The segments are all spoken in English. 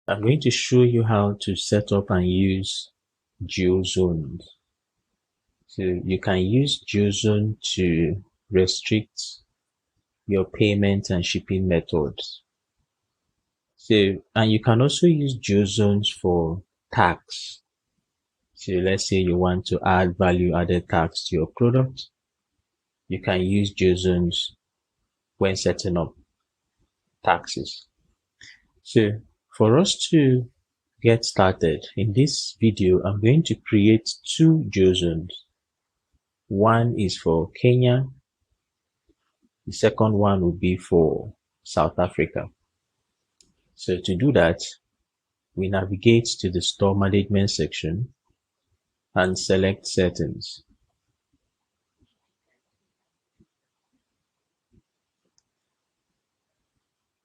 I'm going to show you how to set up and use Geosomes. So you can use Geozone to restrict your payment and shipping methods. And you can also use Geozones for tax. So let's say you want to add value-added tax to your product. You can use Geozones when setting up taxes. So for us to get started, in this video, I'm going to create two Geozones. One is for Kenya. The second one will be for South Africa. So to do that, we navigate to the store management section and select settings.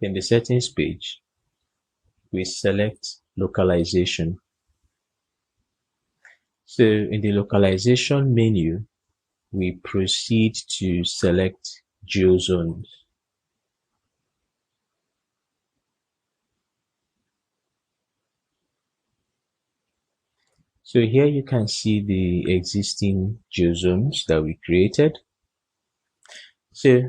In the settings page, we select localization. So in the localization menu, we proceed to select Geozones. So here you can see the existing Geozones that we created. So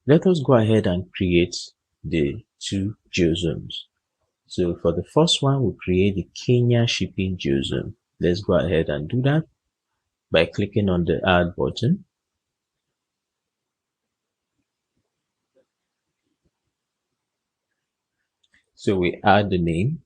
let us go ahead and create the two Geozones. So for the first one, we'll create the Kenya shipping Geozone. Let's go ahead and do that by clicking on the Add button. So we add the name.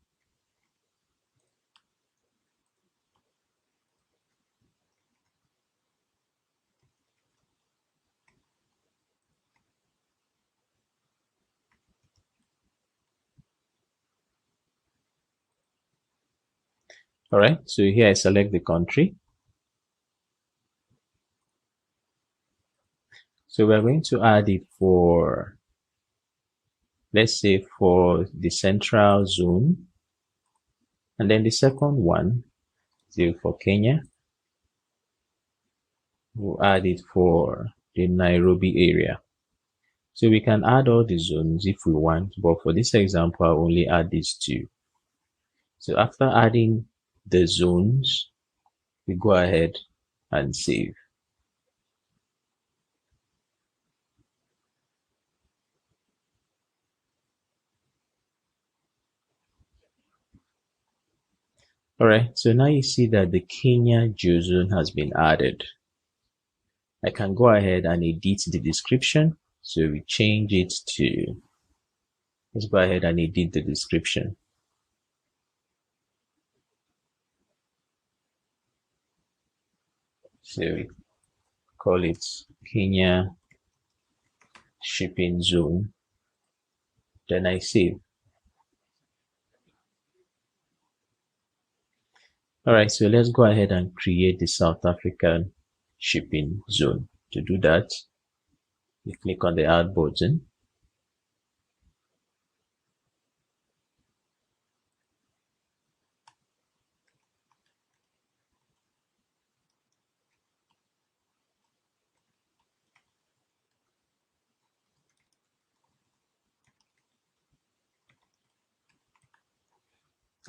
All right, so here I select the country. So we're going to add it for, let's say, for the central zone. And then the second one, so for Kenya, we'll add it for the Nairobi area. So we can add all the zones if we want, but for this example, I'll only add these two. So after adding the zones, we go ahead and save. All right, so now you see that the Kenya Geozone has been added. I can go ahead and edit the description. So we change it to, let's go ahead and edit the description. So we call it Kenya shipping zone. Then I save. All right, so let's go ahead and create the South African shipping zone. To do that, you click on the Add button.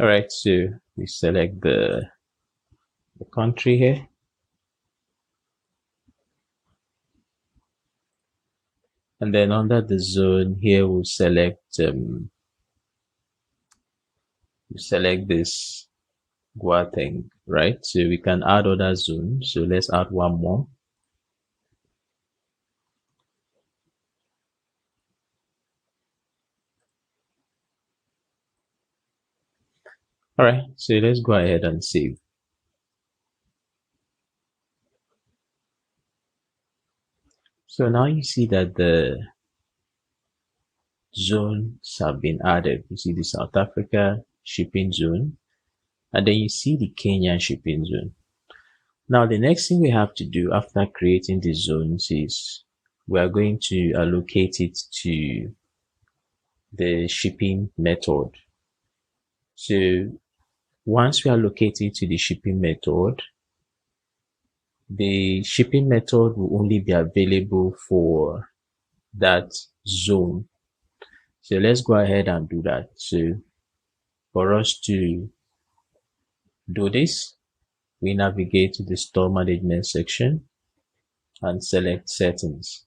All right, so we select the country here. And then under the zone here, we'll select this Gauteng, right? So we can add other zones. So let's add one more. All right, so let's go ahead and save. So now you see that the zones have been added. You see the South Africa shipping zone, and then you see the Kenya shipping zone. Now the next thing we have to do after creating the zones is we are going to allocate it to the shipping method. So once we allocate it to the shipping method, the shipping method will only be available for that zone. So let's go ahead and do that. So For us to do this, we navigate to the store management section and select settings.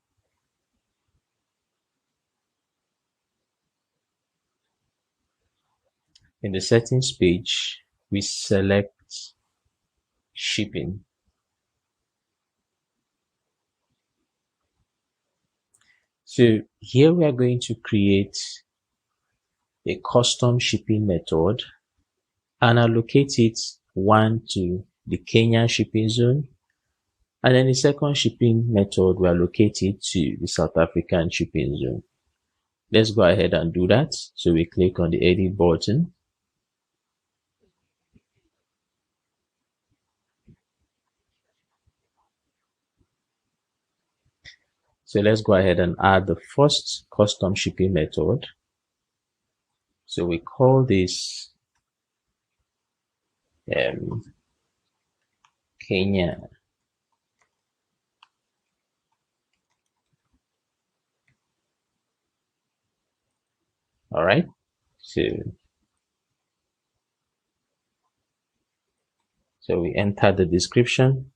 In the settings page, we select shipping. So here we are going to create a custom shipping method and allocate it one to the Kenyan shipping zone, and then the second shipping method we allocate it to the South African shipping zone. Let's go ahead and do that. So we click on the edit button. So let's go ahead and add the first custom shipping method. So we call this Kenya. All right. So we enter the description.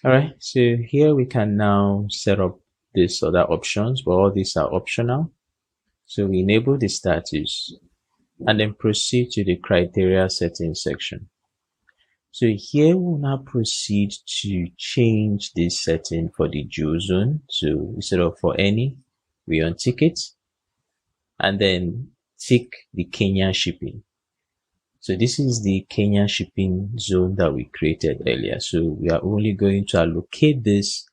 All right. So here we can now set up these other options, but all these are optional. So we enable the status and then proceed to the criteria settings section. So here we'll now proceed to change this setting for the Geozone. So instead of for any, we untick it and then tick the Kenya shipping. So this is the Kenya shipping zone that we created earlier. So we are only going to allocate this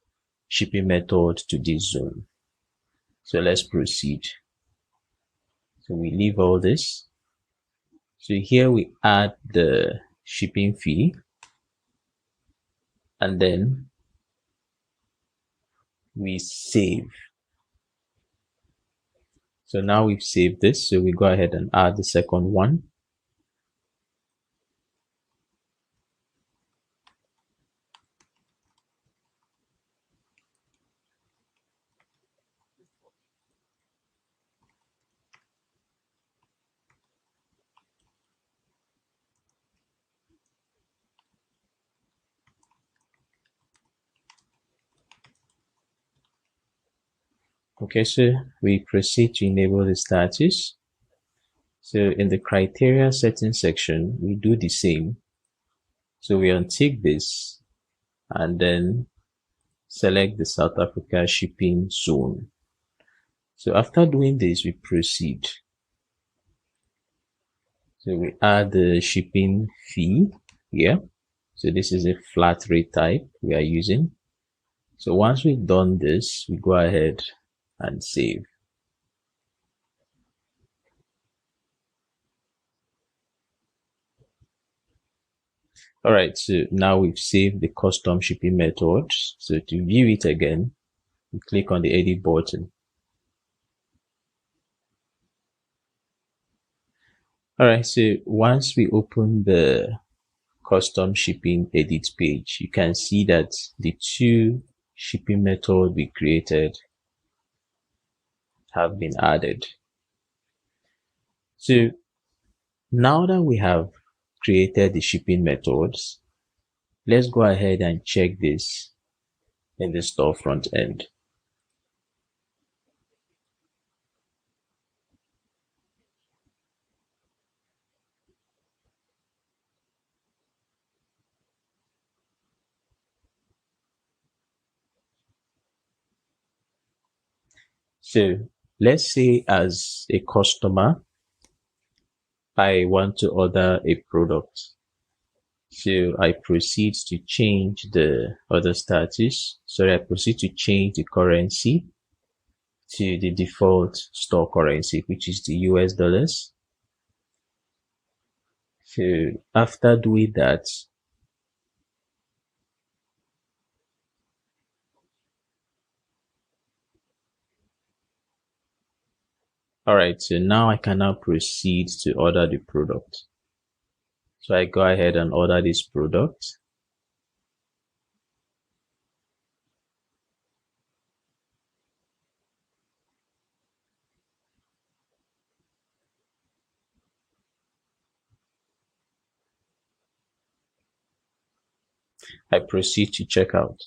shipping method to this zone. So let's proceed. So we leave all this. So here we add the shipping fee and then we save. So now we've saved this. So we go ahead and add the second one. Okay, so we proceed to enable the status. So in the criteria settings section, we do the same. So we untick this and then select the South Africa shipping zone. So after doing this, we proceed. So we add the shipping fee here. So this is a flat rate type we are using. So once we've done this, we go ahead and save. All right, so now we've saved the custom shipping method. So to view it again, we click on the edit button. All right, so once we open the custom shipping edit page, you can see that the two shipping methods we created have been added. So now that we have created the shipping methods, let's go ahead and check this in the store front end. So let's say as a customer, I want to order a product. So I proceed to change the order status. So I proceed to change the currency to the default store currency, which is the US dollars. So after doing that, all right, so now I can now proceed to order the product. So I go ahead and order this product. I proceed to check out.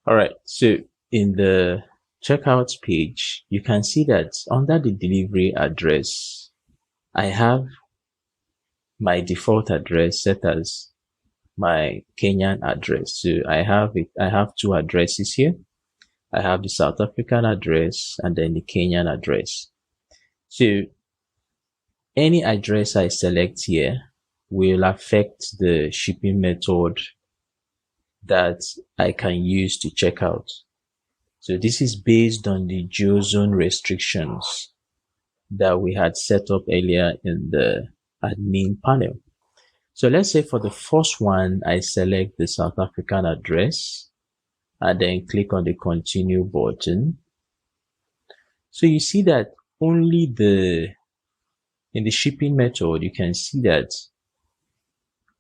All right. So in the checkout page, you can see that under the delivery address, I have my default address set as my Kenyan address. So I have two addresses here. I have the South African address and then the Kenyan address. So any address I select here will affect the shipping method that I can use to check out. So this is based on the Geozone restrictions that we had set up earlier in the admin panel. So let's say for the first one, I select the South African address and then click on the continue button. So you see that in the shipping method, you can see that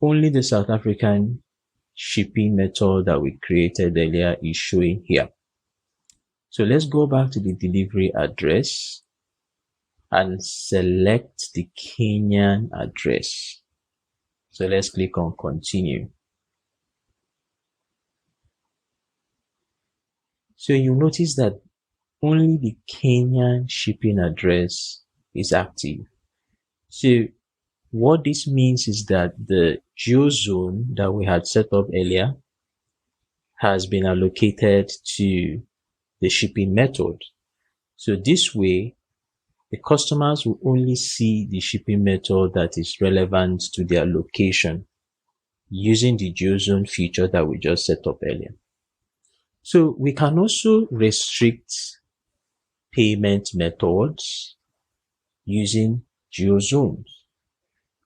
only the South African shipping method that we created earlier is showing here. So let's go back to the delivery address and select the Kenyan address. So let's click on continue. So you notice that only the Kenyan shipping address is active. So what this means is that the geozone that we had set up earlier has been allocated to the shipping method. So this way, the customers will only see the shipping method that is relevant to their location using the geozone feature that we just set up earlier. So we can also restrict payment methods using geozones.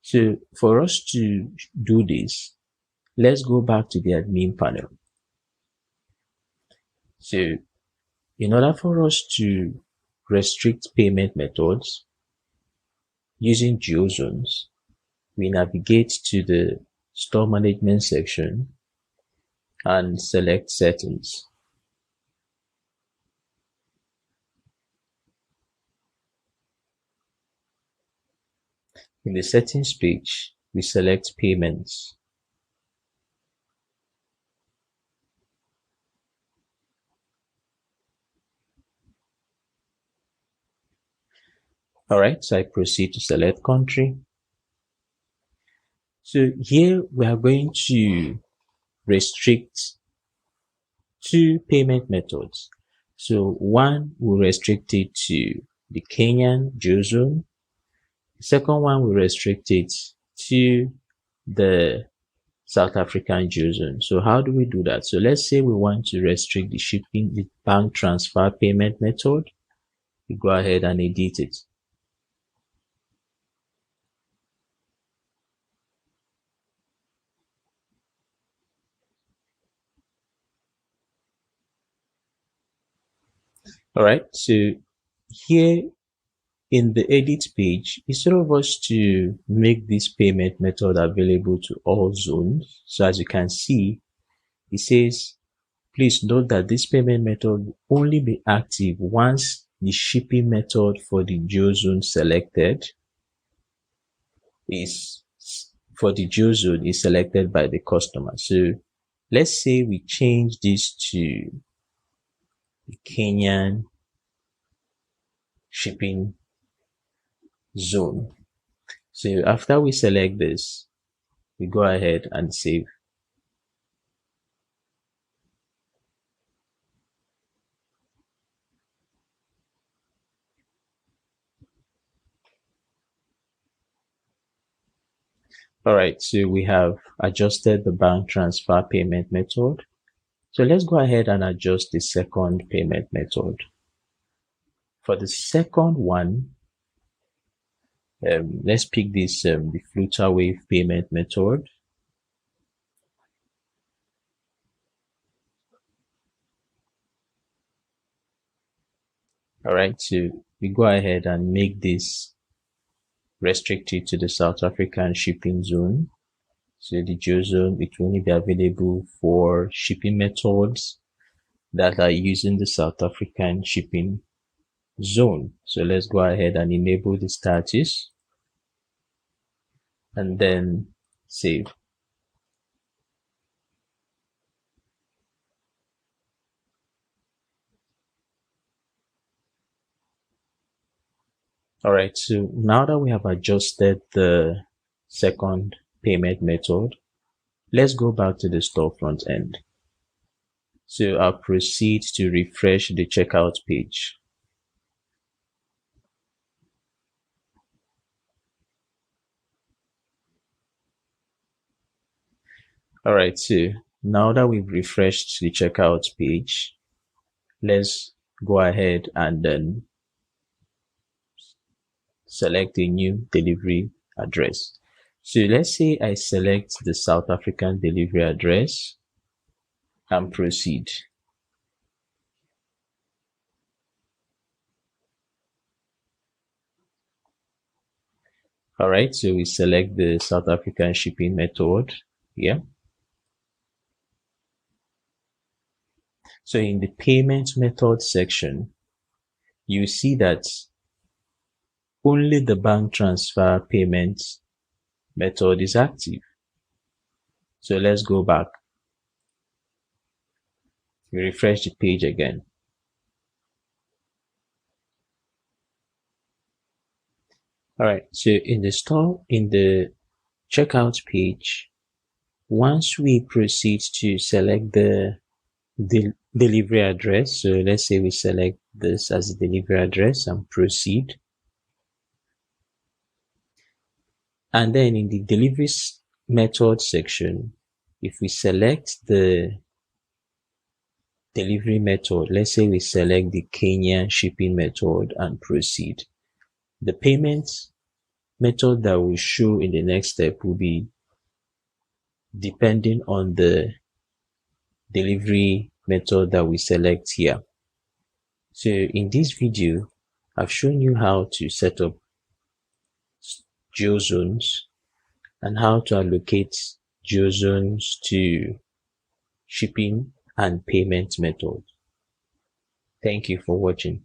So for us to do this, let's go back to the admin panel. So in order for us to restrict payment methods using geozones, we navigate to the store management section and select settings. In the settings page, we select payments. All right, so I proceed to select country. So here we are going to restrict two payment methods. So one will restrict it to the Kenyan geozone. The second one will restrict it to the South African geozone. So how do we do that? So let's say we want to restrict the bank transfer payment method. We go ahead and edit it. All right. So here in the edit page, instead of us to make this payment method available to all zones, so as you can see, it says, please note that this payment method will only be active once the shipping method for the geozone selected is selected by the customer. So let's say we change this to the Kenyan shipping zone. So after we select this, we go ahead and save. All right, so we have adjusted the bank transfer payment method So let's go ahead and adjust the second payment method. For the second one, let's pick this the flutter wave payment method. All right, so we go ahead and make this restricted to the South African shipping zone. So the Geozone, it will only be available for shipping methods that are using the South African shipping zone. So let's go ahead and enable the status and then save. All right, so now that we have adjusted the second payment method, let's go back to the store front end. So I'll proceed to refresh the checkout page. All right, so now that we've refreshed the checkout page, let's go ahead and then select a new delivery address. So let's say I select the South African delivery address and proceed. All right, so we select the South African shipping method here. So in the payment method section, you see that only the bank transfer payment method is active. So let's go back. We refresh the page again. All right, so in the checkout page, once we proceed to select the delivery address, so let's say we select this as the delivery address and proceed. And then in the delivery method section, if we select the delivery method, let's say we select the Kenyan shipping method and proceed, the payment method that will show in the next step will be depending on the delivery method that we select here. So in this video, I've shown you how to set up geozones and how to allocate geozones to shipping and payment methods. Thank you for watching.